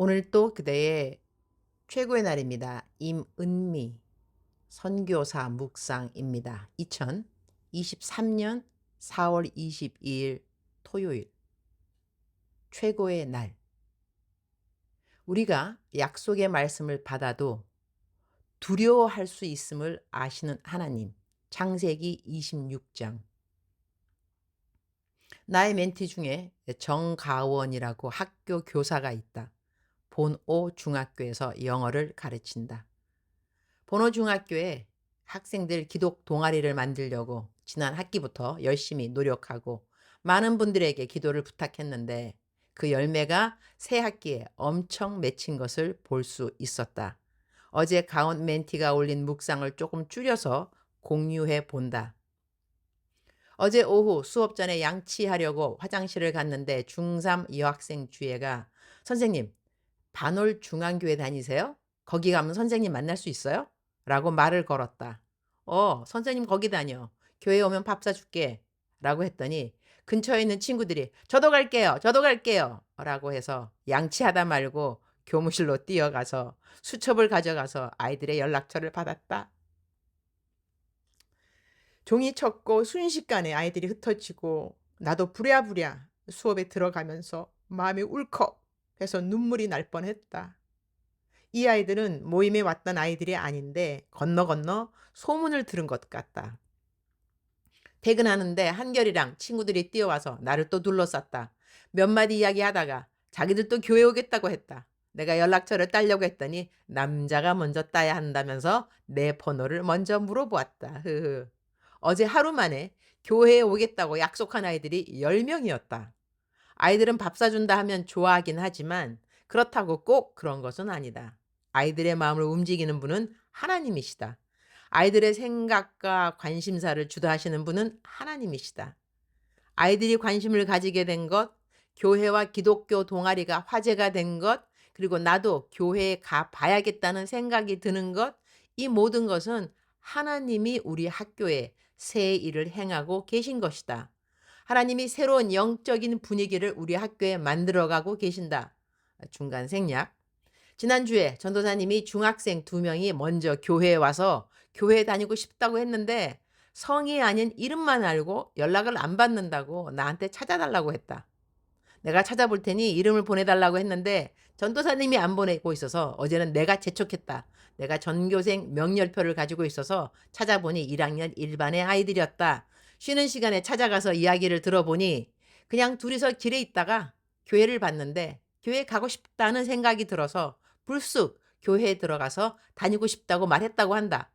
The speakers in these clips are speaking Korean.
오늘 또 그대의 최고의 날입니다. 임은미 선교사 묵상입니다. 2023년 4월 22일 토요일 최고의 날. 우리가 약속의 말씀을 받아도 두려워할 수 있음을 아시는 하나님. 창세기 26장. 나의 멘티 중에 정가원이라고 학교 교사가 있다. 본오 중학교에서 영어를 가르친다. 본호 중학교에 학생들 기독 동아리를 만들려고 지난 학기부터 열심히 노력하고 많은 분들에게 기도를 부탁했는데 그 열매가 새 학기에 엄청 맺힌 것을 볼 수 있었다. 어제 가온 멘티가 올린 묵상을 조금 줄여서 공유해 본다. 어제 오후 수업 전에 양치하려고 화장실을 갔는데 중3 여학생 주애가 선생님, 반올 중앙교회 다니세요? 거기 가면 선생님 만날 수 있어요? 라고 말을 걸었다. 선생님 거기 다녀. 교회 오면 밥 사줄게. 라고 했더니 근처에 있는 친구들이 저도 갈게요. 저도 갈게요. 라고 해서 양치하다 말고 교무실로 뛰어가서 수첩을 가져가서 아이들의 연락처를 받았다. 종이 쳤고 순식간에 아이들이 흩어지고 나도 부랴부랴 수업에 들어가면서 마음이 울컥해서 눈물이 날 뻔했다. 이 아이들은 모임에 왔던 아이들이 아닌데 건너 건너 소문을 들은 것 같다. 퇴근하는데 한결이랑 친구들이 뛰어와서 나를 또 둘러쌌다. 몇 마디 이야기하다가 자기들도 교회 오겠다고 했다. 내가 연락처를 따려고 했더니 남자가 먼저 따야 한다면서 내 번호를 먼저 물어보았다. 흐흐. 어제 하루 만에 교회에 오겠다고 약속한 아이들이 10명이었다. 아이들은 밥 사준다 하면 좋아하긴 하지만 그렇다고 꼭 그런 것은 아니다. 아이들의 마음을 움직이는 분은 하나님이시다. 아이들의 생각과 관심사를 주도하시는 분은 하나님이시다. 아이들이 관심을 가지게 된 것, 교회와 기독교 동아리가 화제가 된 것, 그리고 나도 교회에 가 봐야겠다는 생각이 드는 것, 이 모든 것은 하나님이 우리 학교에 새 일을 행하고 계신 것이다. 하나님이 새로운 영적인 분위기를 우리 학교에 만들어가고 계신다. 중간 생략. 지난주에 전도사님이 중학생 2명이 먼저 교회에 와서 교회 다니고 싶다고 했는데 성이 아닌 이름만 알고 연락을 안 받는다고 나한테 찾아달라고 했다. 내가 찾아볼 테니 이름을 보내달라고 했는데 전도사님이 안 보내고 있어서 어제는 내가 재촉했다. 내가 전교생 명렬표를 가지고 있어서 찾아보니 1학년 1반의 아이들이었다. 쉬는 시간에 찾아가서 이야기를 들어보니 그냥 둘이서 길에 있다가 교회를 봤는데 교회 가고 싶다는 생각이 들어서 불쑥 교회에 들어가서 다니고 싶다고 말했다고 한다.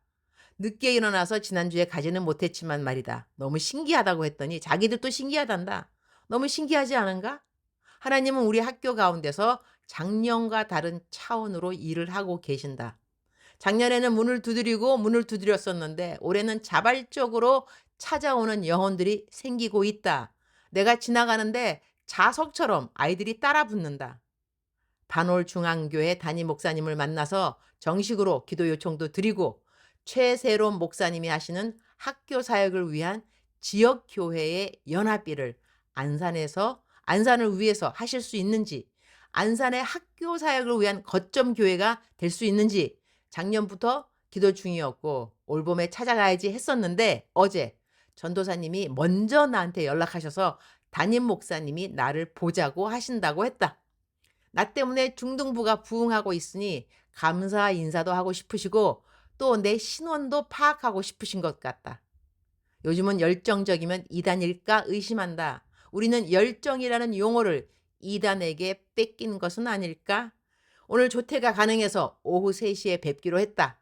늦게 일어나서 지난주에 가지는 못했지만 말이다. 너무 신기하다고 했더니 자기들도 신기하단다. 너무 신기하지 않은가? 하나님은 우리 학교 가운데서 작년과 다른 차원으로 일을 하고 계신다. 작년에는 문을 두드렸었는데 올해는 자발적으로 찾아오는 영혼들이 생기고 있다. 내가 지나가는데 자석처럼 아이들이 따라 붙는다. 반올 중앙교회 담임 목사님을 만나서 정식으로 기도 요청도 드리고 최세롬 목사님이 하시는 학교 사역을 위한 지역 교회의 연합비를 안산을 위해서 하실 수 있는지, 안산의 학교 사역을 위한 거점 교회가 될 수 있는지 작년부터 기도 중이었고 올봄에 찾아가야지 했었는데 어제 전도사님이 먼저 나한테 연락하셔서 담임 목사님이 나를 보자고 하신다고 했다. 나 때문에 중등부가 부흥하고 있으니 감사 인사도 하고 싶으시고 또 내 신원도 파악하고 싶으신 것 같다. 요즘은 열정적이면 이단일까 의심한다. 우리는 열정이라는 용어를 이단에게 뺏긴 것은 아닐까? 오늘 조퇴가 가능해서 오후 3시에 뵙기로 했다.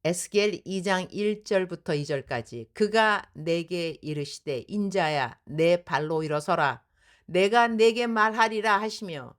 에스겔 2장 1절부터 2절까지 그가 내게 이르시되 인자야 내 발로 일어서라 내가 내게 말하리라 하시며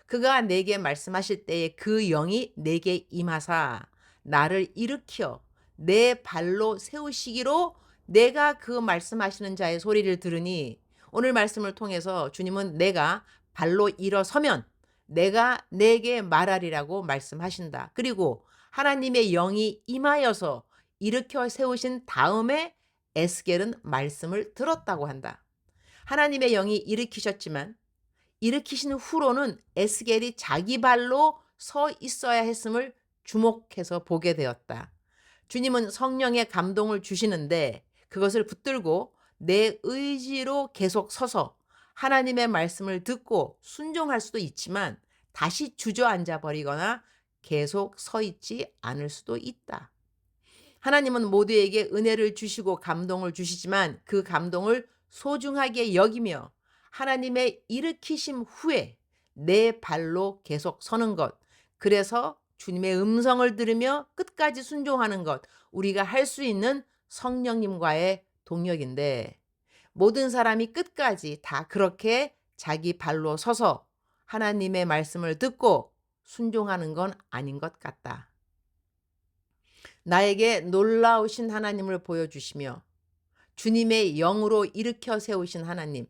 그가 내게 말씀하실 때에 그 영이 내게 임하사 나를 일으켜 내 발로 세우시기로 내가 그 말씀하시는 자의 소리를 들으니 오늘 말씀을 통해서 주님은 내가 발로 일어서면 내가 내게 말하리라고 말씀하신다. 그리고 하나님의 영이 임하여서 일으켜 세우신 다음에 에스겔은 말씀을 들었다고 한다. 하나님의 영이 일으키셨지만 일으키신 후로는 에스겔이 자기 발로 서 있어야 했음을 주목해서 보게 되었다. 주님은 성령의 감동을 주시는데 그것을 붙들고 내 의지로 계속 서서 하나님의 말씀을 듣고 순종할 수도 있지만 다시 주저앉아 버리거나 계속 서 있지 않을 수도 있다. 하나님은 모두에게 은혜를 주시고 감동을 주시지만 그 감동을 소중하게 여기며 하나님의 일으키심 후에 내 발로 계속 서는 것, 그래서 주님의 음성을 들으며 끝까지 순종하는 것, 우리가 할 수 있는 성령님과의 동력인데 모든 사람이 끝까지 다 그렇게 자기 발로 서서 하나님의 말씀을 듣고 순종하는 건 아닌 것 같다. 나에게 놀라우신 하나님을 보여주시며 주님의 영으로 일으켜 세우신 하나님,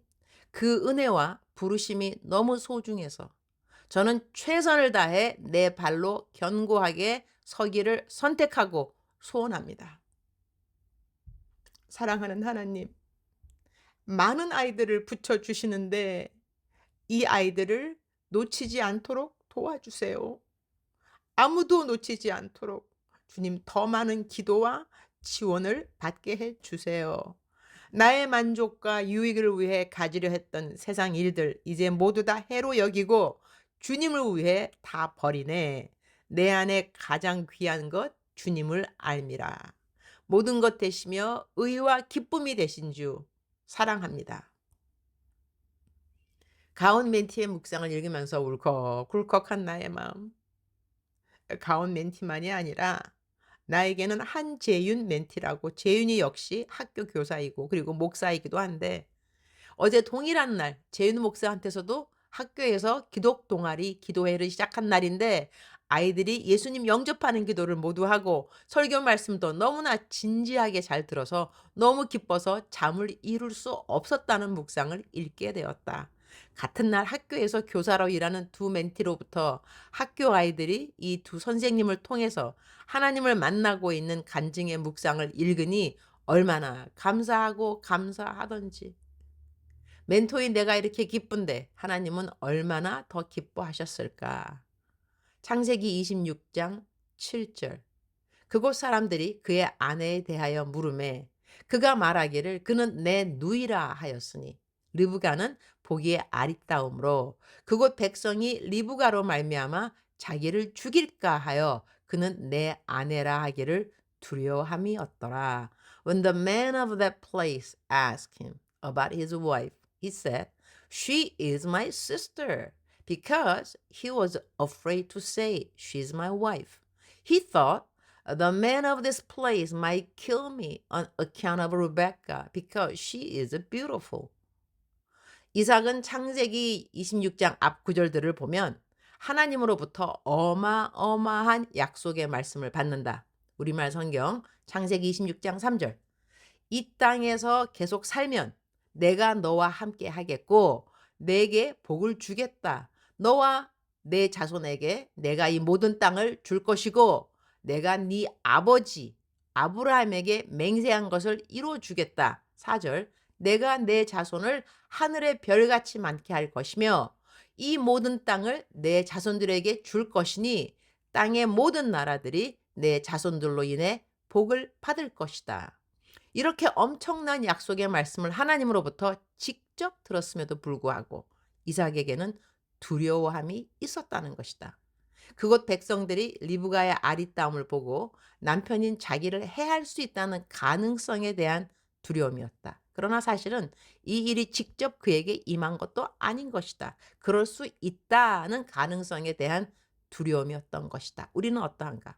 그 은혜와 부르심이 너무 소중해서 저는 최선을 다해 내 발로 견고하게 서기를 선택하고 소원합니다. 사랑하는 하나님, 많은 아이들을 붙여주시는데 이 아이들을 놓치지 않도록 도와주세요. 아무도 놓치지 않도록 주님 더 많은 기도와 지원을 받게 해 주세요. 나의 만족과 유익을 위해 가지려 했던 세상 일들 이제 모두 다 해로 여기고 주님을 위해 다 버리네. 내 안에 가장 귀한 것 주님을 알미라. 모든 것 되시며 의와 기쁨이 되신 주 사랑합니다. 가온 멘티의 묵상을 읽으면서 울컥울컥한 나의 마음. 가온 멘티만이 아니라 나에게는 한재윤 멘티라고, 재윤이 역시 학교 교사이고 그리고 목사이기도 한데 어제 동일한 날 재윤 목사한테서도 학교에서 기독 동아리 기도회를 시작한 날인데 아이들이 예수님 영접하는 기도를 모두 하고 설교 말씀도 너무나 진지하게 잘 들어서 너무 기뻐서 잠을 이룰 수 없었다는 묵상을 읽게 되었다. 같은 날 학교에서 교사로 일하는 두 멘티로부터 학교 아이들이 이 두 선생님을 통해서 하나님을 만나고 있는 간증의 묵상을 읽으니 얼마나 감사하고 감사하던지. 멘토인 내가 이렇게 기쁜데 하나님은 얼마나 더 기뻐하셨을까. 창세기 26장 7절. 그곳 사람들이 그의 아내에 대하여 물으매 그가 말하기를 그는 내 누이라 하였으니 리브가는 보기에 아리따움으로 그곳 백성이 리브가로 말미암아 자기를 죽일까 하여 그는 내 아내라 하기를 두려워함이었더라. When the man of that place asked him about his wife, he said, "She is my sister," because he was afraid to say, "She's my wife." He thought the man of this place might kill me on account of Rebecca because she is beautiful. 이삭은 창세기 26장 앞 구절들을 보면 하나님으로부터 어마어마한 약속의 말씀을 받는다. 우리말 성경 창세기 26장 3절. 이 땅에서 계속 살면 내가 너와 함께 하겠고 내게 복을 주겠다. 너와 내 자손에게 내가 이 모든 땅을 줄 것이고 내가 네 아버지 아브라함에게 맹세한 것을 이루어 주겠다. 4절. 내가 내 자손을 하늘의 별같이 많게 할 것이며 이 모든 땅을 내 자손들에게 줄 것이니 땅의 모든 나라들이 내 자손들로 인해 복을 받을 것이다. 이렇게 엄청난 약속의 말씀을 하나님으로부터 직접 들었음에도 불구하고 이삭에게는 두려워함이 있었다는 것이다. 그곳 백성들이 리브가의 아리따움을 보고 남편인 자기를 해할 수 있다는 가능성에 대한 두려움이었다. 그러나 사실은 이 일이 직접 그에게 임한 것도 아닌 것이다. 그럴 수 있다는 가능성에 대한 두려움이었던 것이다. 우리는 어떠한가?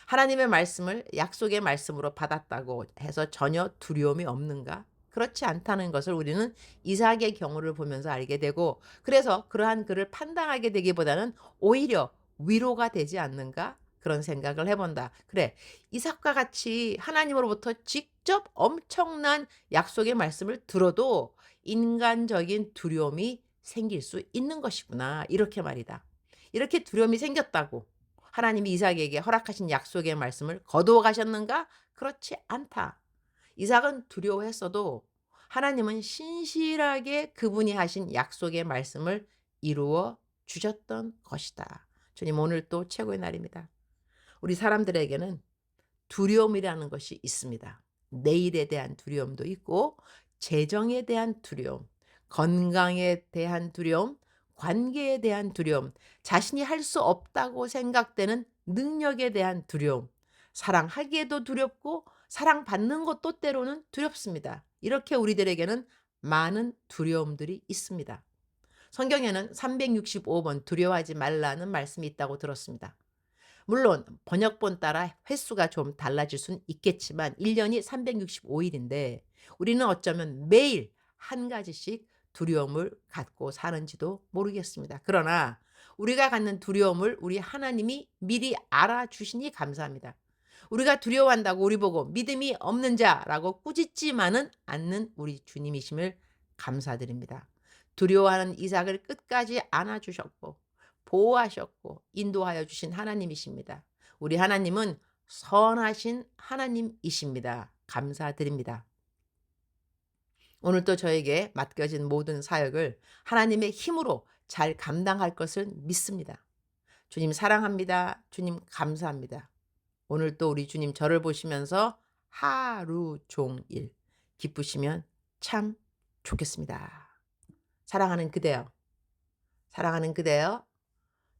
하나님의 말씀을 약속의 말씀으로 받았다고 해서 전혀 두려움이 없는가? 그렇지 않다는 것을 우리는 이삭의 경우를 보면서 알게 되고 그래서 그러한 그를 판단하게 되기보다는 오히려 위로가 되지 않는가? 그런 생각을 해본다. 그래, 이삭과 같이 하나님으로부터 직접 엄청난 약속의 말씀을 들어도 인간적인 두려움이 생길 수 있는 것이구나. 이렇게 말이다. 이렇게 두려움이 생겼다고 하나님이 이삭에게 허락하신 약속의 말씀을 거두어 가셨는가? 그렇지 않다. 이삭은 두려워했어도 하나님은 신실하게 그분이 하신 약속의 말씀을 이루어 주셨던 것이다. 주님 오늘 또 최고의 날입니다. 우리 사람들에게는 두려움이라는 것이 있습니다. 내일에 대한 두려움도 있고 재정에 대한 두려움, 건강에 대한 두려움, 관계에 대한 두려움, 자신이 할 수 없다고 생각되는 능력에 대한 두려움, 사랑하기에도 두렵고 사랑받는 것도 때로는 두렵습니다. 이렇게 우리들에게는 많은 두려움들이 있습니다. 성경에는 365번 두려워하지 말라는 말씀이 있다고 들었습니다. 물론 번역본 따라 횟수가 좀 달라질 수는 있겠지만 1 년이 365 일인데 우리는 어쩌면 매일 한 가지씩 두려움을 갖고 사는지도 모르겠습니다. 그러나 우리가 갖는 두려움을 우리 하나님이 미리 알아주시니 감사합니다. 우리가 두려워한다고 우리 보고 믿음이 없는 자라고 꾸짖지만은 않는 우리 주님이심을 감사드립니다. 두려워하는 이삭을 끝까지 안아주셨고 보호하셨고 인도하여 주신 하나님이십니다. 우리 하나님은 선하신 하나님이십니다. 감사드립니다. 오늘 또 저에게 맡겨진 모든 사역을 하나님의 힘으로 잘 감당할 것을 믿습니다. 주님 사랑합니다. 주님 감사합니다. 오늘 또 우리 주님 저를 보시면서 하루 종일 기쁘시면 참 좋겠습니다. 사랑하는 그대여, 사랑하는 그대여,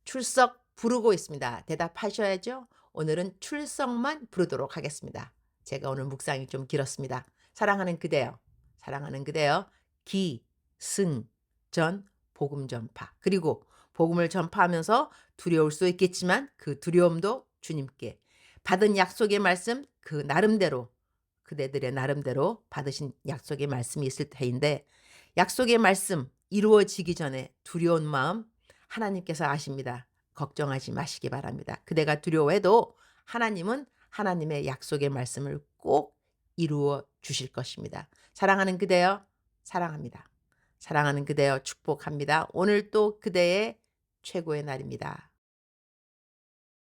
출석 부르고 있습니다. 대답하셔야죠. 오늘은 출석만 부르도록 하겠습니다. 제가 오늘 묵상이 좀 길었습니다. 사랑하는 그대여, 사랑하는 그대여, 기승전 복음 전파. 그리고 복음을 전파하면서 두려울 수 있겠지만 그 두려움도 주님께 받은 약속의 말씀 그 나름대로 그대들의 나름대로 받으신 약속의 말씀이 있을 테인데 약속의 말씀 이루어지기 전에 두려운 마음 하나님께서 아십니다. 걱정하지 마시기 바랍니다. 그대가 두려워해도 하나님은 하나님의 약속의 말씀을 꼭 이루어 주실 것입니다. 사랑하는 그대여 사랑합니다. 사랑하는 그대여 축복합니다. 오늘 또 그대의 최고의 날입니다.